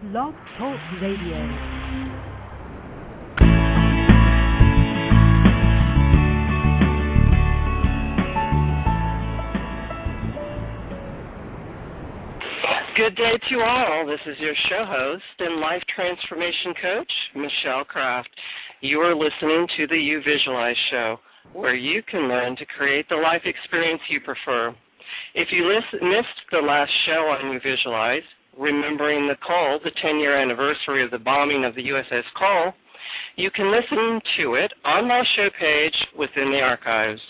Blog Talk Radio. Good day to all. This is your show host and life transformation coach, Michelle Kraft. You are listening to the Uvisualeyes show, where you can learn to create the life experience you prefer. If you missed the last show on Uvisualeyes, remembering the Cole, the 10-year anniversary of the bombing of the USS Cole, you can listen to it on my show page within the archives.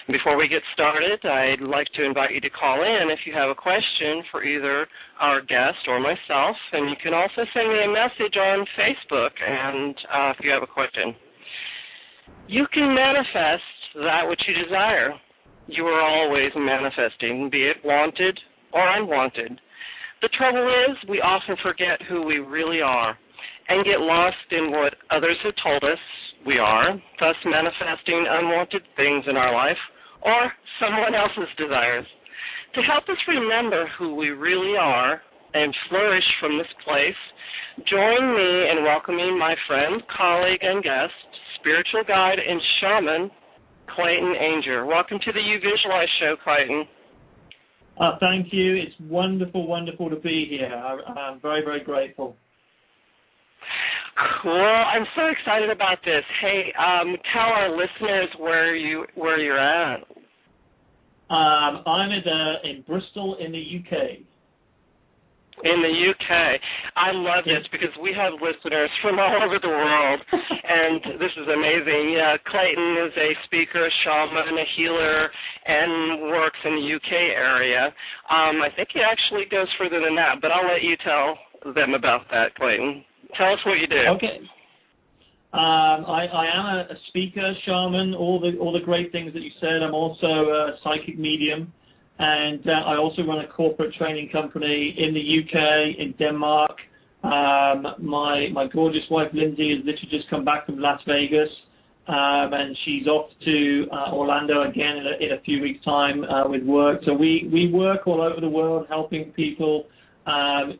Before we get started, I'd like to invite you to call in if you have a question for either our guest or myself, and you can also send me a message on Facebook and if you have a question. You can manifest that which you desire. You are always manifesting, be it wanted or unwanted. The trouble is we often forget who we really are and get lost in what others have told us we are, thus manifesting unwanted things in our life or someone else's desires. To help us remember who we really are and flourish from this place, join me in welcoming my friend, colleague, and guest, spiritual guide and shaman, Clayton Ainger. Welcome to the Uvisualeyes show, Clayton. Thank you. It's wonderful, wonderful to be here. I'm very, very grateful. Cool. I'm so excited about this. Hey, tell our listeners where you're at. I'm in Bristol in the UK. In the UK. I love this because we have listeners from all over the world, and this is amazing. Clayton is a speaker, a shaman, a healer, and works in the UK area. I think he actually goes further than that, but I'll let you tell them about that, Clayton. Tell us what you do. Okay. I am a speaker, shaman, all the great things that you said. I'm also a psychic medium. And I also run a corporate training company in the UK, in Denmark. My gorgeous wife, Lindsay, has literally just come back from Las Vegas, and she's off to Orlando again in a few weeks' time with work. So we work all over the world helping people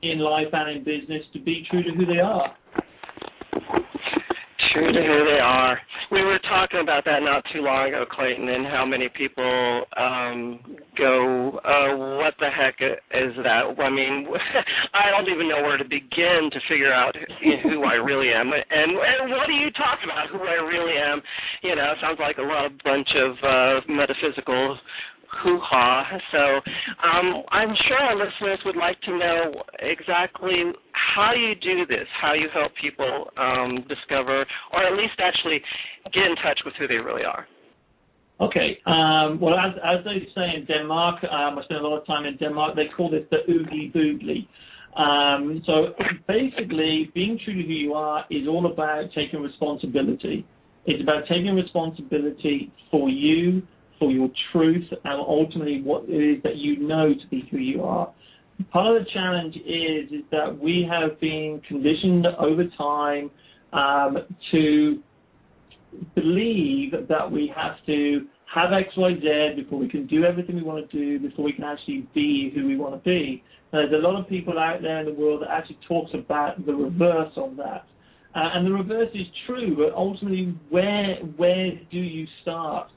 in life and in business to be true to who they are. True to who they are. We were talking about that not too long ago, Clayton, and how many people go, what the heck is that? I mean, I don't even know where to begin to figure out who I really am. And what are you talking about, who I really am? You know, it sounds like a bunch of metaphysical hoo-ha. So I'm sure our listeners would like to know exactly how you do this, how you help people discover, or at least actually get in touch with who they really are. Okay. Well, as they say in Denmark, I spend a lot of time in Denmark, they call this the oogie boogly. So basically, being true to who you are is all about taking responsibility. It's about taking responsibility for you, for your truth, and ultimately what it is that you know to be who you are. Part of the challenge is that we have been conditioned over time to believe that we have to have X, Y, Z before we can do everything we want to do, before we can actually be who we want to be. There's a lot of people out there in the world that actually talks about the reverse of that. And the reverse is true, but ultimately, where do you start?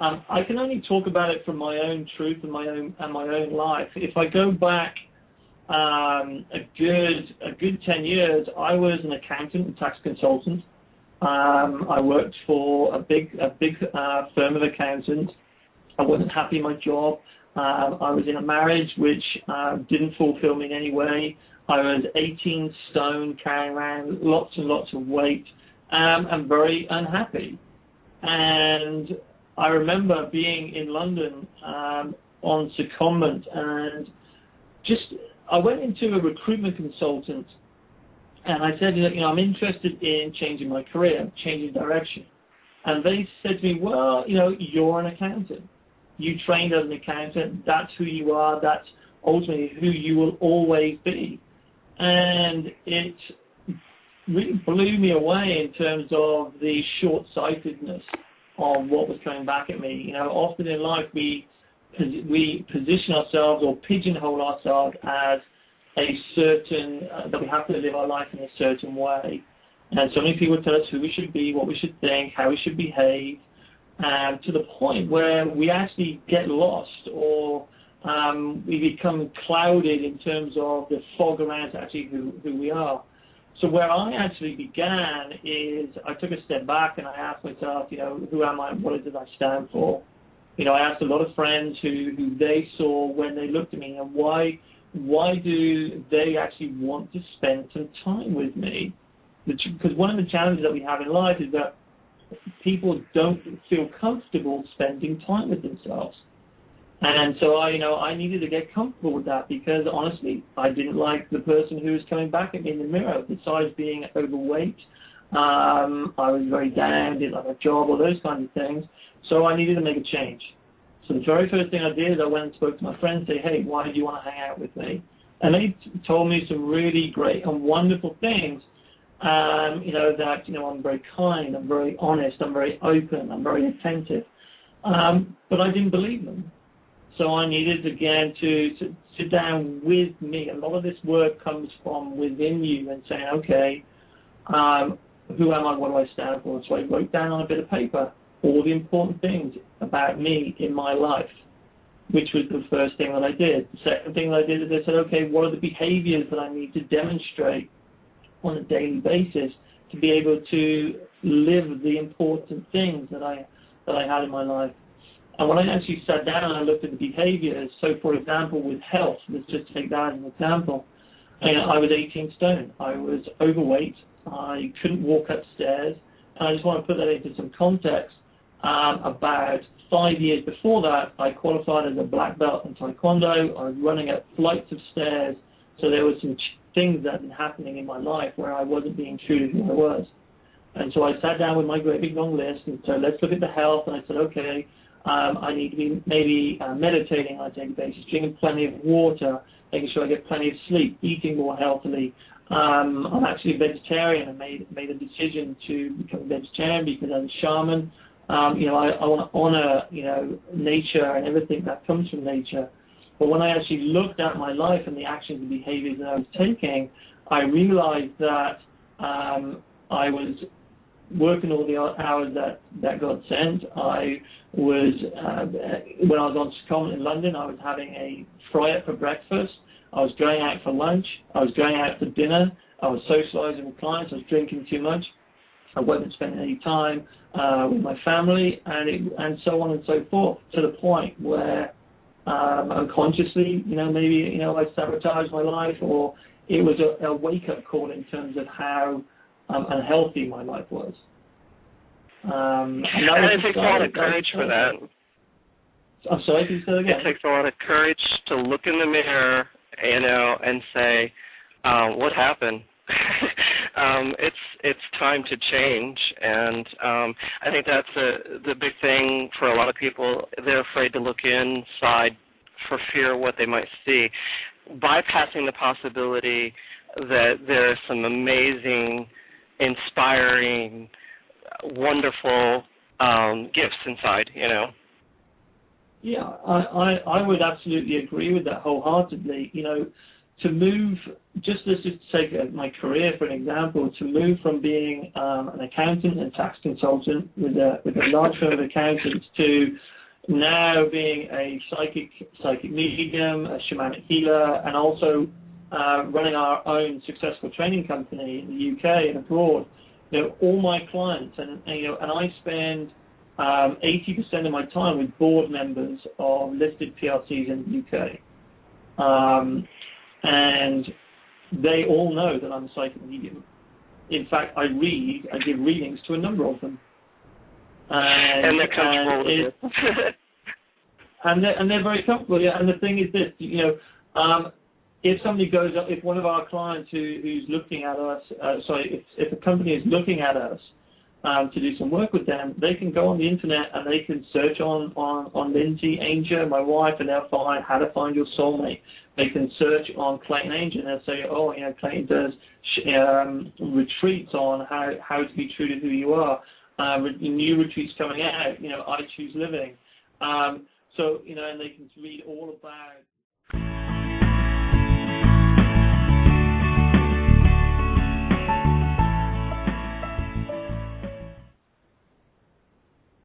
I can only talk about it from my own truth and my own life. If I go back a good 10 years, I was an accountant and tax consultant. I worked for a big firm of accountants. I wasn't happy in my job. I was in a marriage which didn't fulfill me in any way. I was 18 stone, carrying around lots and lots of weight, and very unhappy. And I remember being in London on secondment, and I went into a recruitment consultant, and I said, I'm interested in changing my career, changing direction. And they said to me, well, you're an accountant. You trained as an accountant. That's who you are. That's ultimately who you will always be. And it really blew me away in terms of the short-sightedness of what was coming back at me. Often in life we position ourselves or pigeonhole ourselves as that we have to live our life in a certain way. And so many people tell us who we should be, what we should think, how we should behave, to the point where we actually get lost or we become clouded in terms of the fog around actually who we are. So where I actually began is I took a step back and I asked myself, who am I and what did I stand for? I asked a lot of friends who they saw when they looked at me and why do they actually want to spend some time with me? Because one of the challenges that we have in life is that people don't feel comfortable spending time with themselves. And so I needed to get comfortable with that because honestly, I didn't like the person who was coming back at me in the mirror, besides being overweight. I was very down, didn't like a job, all those kinds of things. So I needed to make a change. So the very first thing I did is I went and spoke to my friends and say, hey, why do you want to hang out with me? And they told me some really great and wonderful things. That I'm very kind, I'm very honest, I'm very open, I'm very attentive. But I didn't believe them. So I needed, again, to sit down with me. A lot of this work comes from within you and saying, okay, who am I, what do I stand for? So I wrote down on a bit of paper all the important things about me in my life, which was the first thing that I did. The second thing that I did is I said, okay, what are the behaviors that I need to demonstrate on a daily basis to be able to live the important things that I had in my life? And when I actually sat down and I looked at the behaviors, so for example, with health, let's just take that as an example. I was 18 stone. I was overweight. I couldn't walk upstairs. And I just want to put that into some context. About 5 years before that, I qualified as a black belt in Taekwondo. I was running up flights of stairs. So there were some things that had been happening in my life where I wasn't being true to who I was. And so I sat down with my great big long list and said, let's look at the health. And I said, okay, I need to be maybe meditating on a daily basis, drinking plenty of water, making sure I get plenty of sleep, eating more healthily. I'm actually a vegetarian. I made a decision to become a vegetarian because as a shaman, I want to honor, nature and everything that comes from nature. But when I actually looked at my life and the actions and behaviors that I was taking, I realized that I was working all the hours that God sent. I was, when I was on secondment in London, I was having a fry-up for breakfast. I was going out for lunch. I was going out for dinner. I was socializing with clients. I was drinking too much. I wasn't spending any time with my family, and so on and so forth, to the point where unconsciously, maybe, I sabotaged my life, or it was a wake-up call in terms of how unhealthy my life was. And it takes a lot of courage for that. I'm sorry, can you say that again? It takes a lot of courage to look in the mirror, and say, what happened? It's time to change, and I think that's the big thing for a lot of people. They're afraid to look inside for fear of what they might see, bypassing the possibility that there are some amazing, inspiring, wonderful gifts inside, Yeah, I would absolutely agree with that wholeheartedly. To move, let's just take my career for an example, to move from being an accountant and tax consultant with a large firm of accountants to now being a psychic medium, a shamanic healer, and also running our own successful training company in the UK and abroad. All my clients, and I spend 80% of my time with board members of listed PLCs in the UK. And they all know that I'm a psychic medium. In fact, I give readings to a number of them. And they're comfortable with it. and they're very comfortable, yeah. And the thing is this, if somebody goes up, if one of our clients who's looking at us, if a company is looking at us to do some work with them, they can go on the internet and they can search on Lindsay Ainger, my wife, and they'll find how to find your soulmate. They can search on Clayton Ainger and they'll say, oh, Clayton does retreats on how to be true to who you are. New retreats coming out, I Choose Living. And they can read all about